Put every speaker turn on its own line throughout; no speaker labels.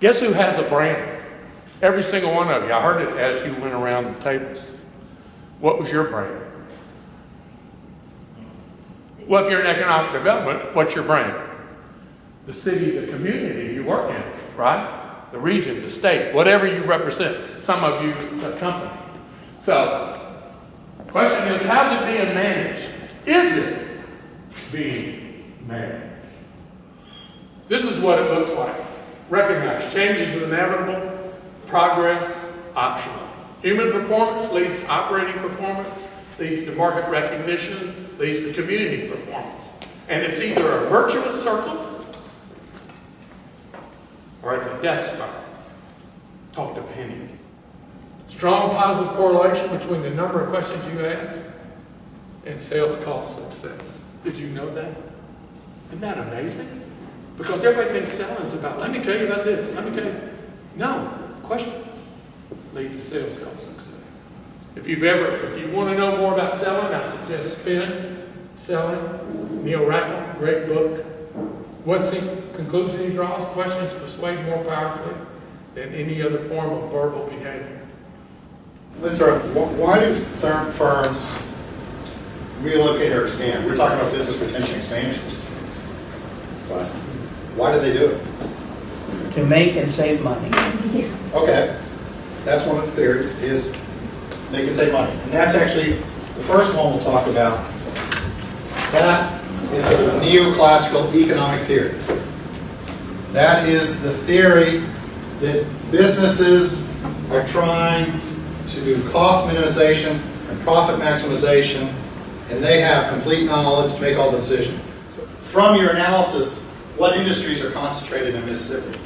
Guess who has a brand? Every single one of you. I heard it as you went around the tables. What was your brand? Well, if you're in economic development, what's your brand? The city, the community you work in, right? The region, the state, whatever you represent. Some of you, a company. So, the question is, how's it being managed? Is it being managed? This is what it looks like. Recognize change is inevitable, progress optional. Human performance leads to operating performance, leads to market recognition, leads to community performance. And it's either a virtuous circle or it's a death spiral. Talk to pennies. Strong positive correlation between the number of questions you ask and sales cost success. Did you know that? Isn't that amazing? Because everybody thinks selling is about, let me tell you about this, let me tell you. No, questions lead to sales cost success. If you want to know more about selling, I suggest Spin, Selling, Neil Rackett, great book. What's the conclusion he draws? Questions persuade more powerfully than any other form of verbal behavior.
Why do firms relocate or expand? We're talking about business retention expansion. It's classic. Why do they do it?
To make and save money.
Okay, that's one of the theories, is they can save money. And that's actually, the first one we'll talk about. That is sort of neoclassical economic theory. That is the theory that businesses are trying to do cost minimization and profit maximization, and they have complete knowledge to make all the decisions. So from your analysis, what industries are concentrated in Mississippi?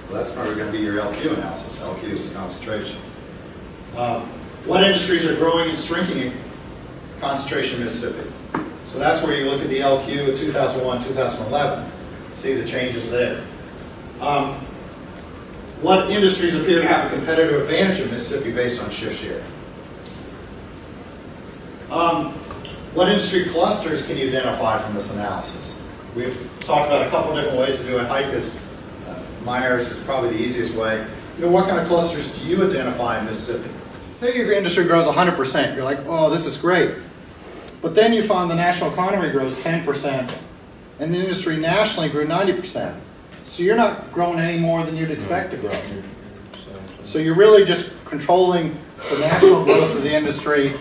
Well, that's probably going to be your LQ analysis. LQ is the concentration. What industries are growing and shrinking in concentration in Mississippi? So that's where you look at the LQ of 2001, 2011, see the changes there. What industries appear to have a competitive advantage in Mississippi based on shift share? What industry clusters can you identify from this analysis? We've talked about a couple different ways to do it. HICA's, Myers is probably the easiest way. You know, what kind of clusters do you identify in Mississippi? Say your industry grows 100%. You're like, oh, this is great. But then you find the national economy grows 10%, and the industry nationally grew 90%. So you're not growing any more than you'd expect to grow. So you're really just controlling the national growth of the industry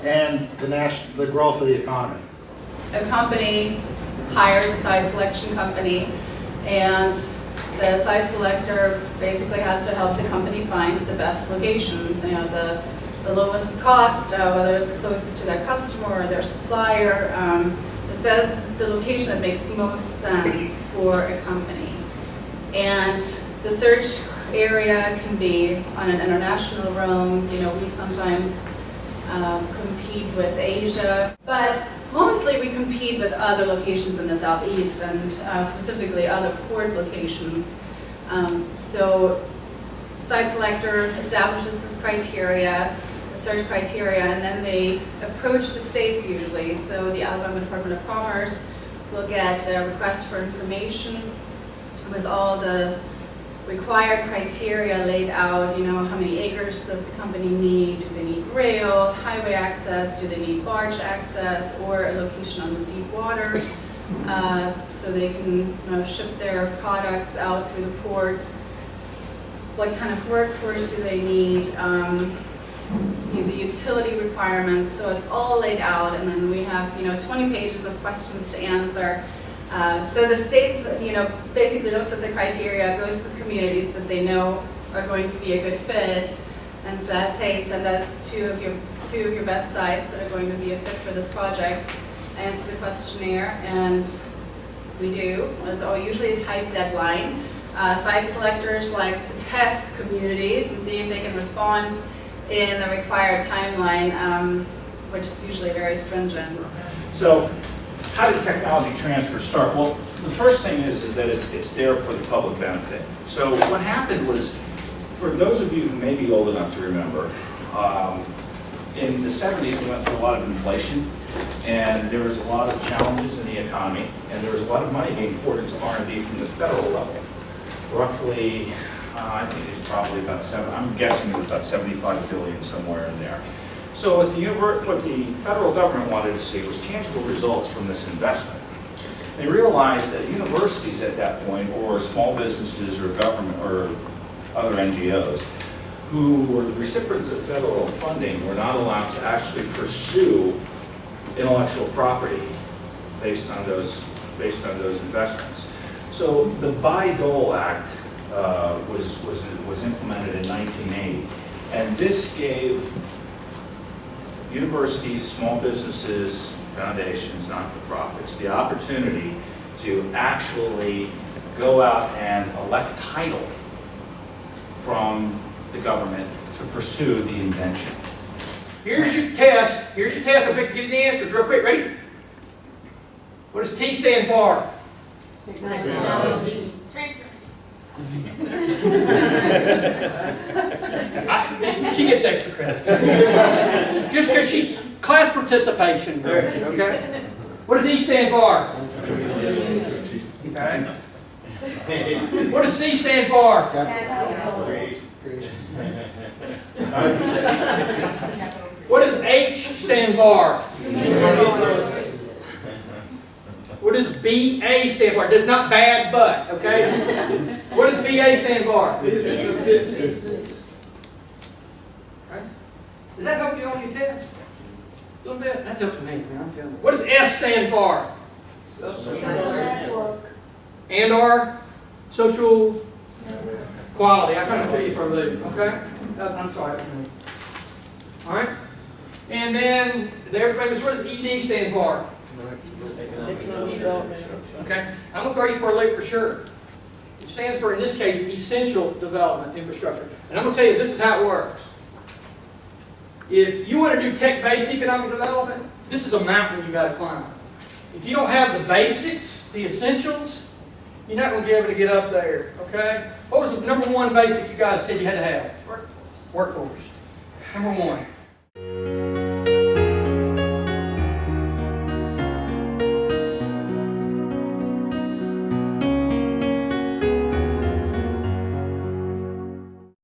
and the growth of the economy.
A company hires a site selection company, and the site selector basically has to help the company find the best location, you know, the lowest cost, whether it's closest to their customer or their supplier, the location that makes most sense for a company. And the search area can be on an international realm. You know, we sometimes compete with Asia, but mostly we compete with other locations in the Southeast and specifically other port locations. So site selector establishes this criteria, the search criteria, and then they approach the states usually. So the Alabama Department of Commerce will get a request for information with all the required criteria laid out. You know, how many acres does the company need? Do they need rail, highway access? Do they need barge access, or a location on the deep water so they can ship their products out through the port? What kind of workforce do they need? The utility requirements. So it's all laid out, and then we have 20 pages of questions to answer. So the states, basically looks at the criteria, goes to the communities that they know are going to be a good fit, and says, hey, send us two of your best sites that are going to be a fit for this project. Answer the questionnaire, and we do. It's usually a tight deadline. Site selectors like to test communities and see if they can respond in the required timeline, which is usually very stringent.
So, how did technology transfer start? Well, the first thing is that it's there for the public benefit. So what happened was, for those of you who may be old enough to remember, in the 70s we went through a lot of inflation, and there was a lot of challenges in the economy, and there was a lot of money being poured into R&D from the federal level. roughly, I think it's probably about I'm guessing it was about 75 billion somewhere in there. So what the federal government wanted to see was tangible results from this investment. They realized that universities at that point, or small businesses or government or other NGOs, who were the recipients of federal funding were not allowed to actually pursue intellectual property based on those investments. So the Bayh-Dole Act was implemented in 1980, and this gave universities, small businesses, foundations, not-for-profits the opportunity to actually go out and elect title from the government to pursue the invention.
Here's your test. Here's your test. I'm going to give you the answers real quick. Ready? What does T stand for?
Technology.
She gets extra credit. Just because she, class participation. Okay? What does E stand for? Okay. What does C stand for? What does H stand for? What does BA stand for? It does not bad, but, okay? What does BA stand for? Does that help you on your test? A little bit? That helps me, man. I'm telling you. What does S stand for? And or social quality. I'm going to tell you for a loop, okay? I'm sorry. All right? And then, they're famous. What does ED stand for? Okay? I'm going to throw you for a loop for sure. It stands for, in this case, essential development infrastructure. And I'm going to tell you, this is how it works. If you want to do tech-based economic development, this is a mountain you've got to climb. If you don't have the basics, the essentials, you're not going to be able to get up there, okay? What was the number one basic you guys said you had to have?
Workforce.
Workforce. Number one.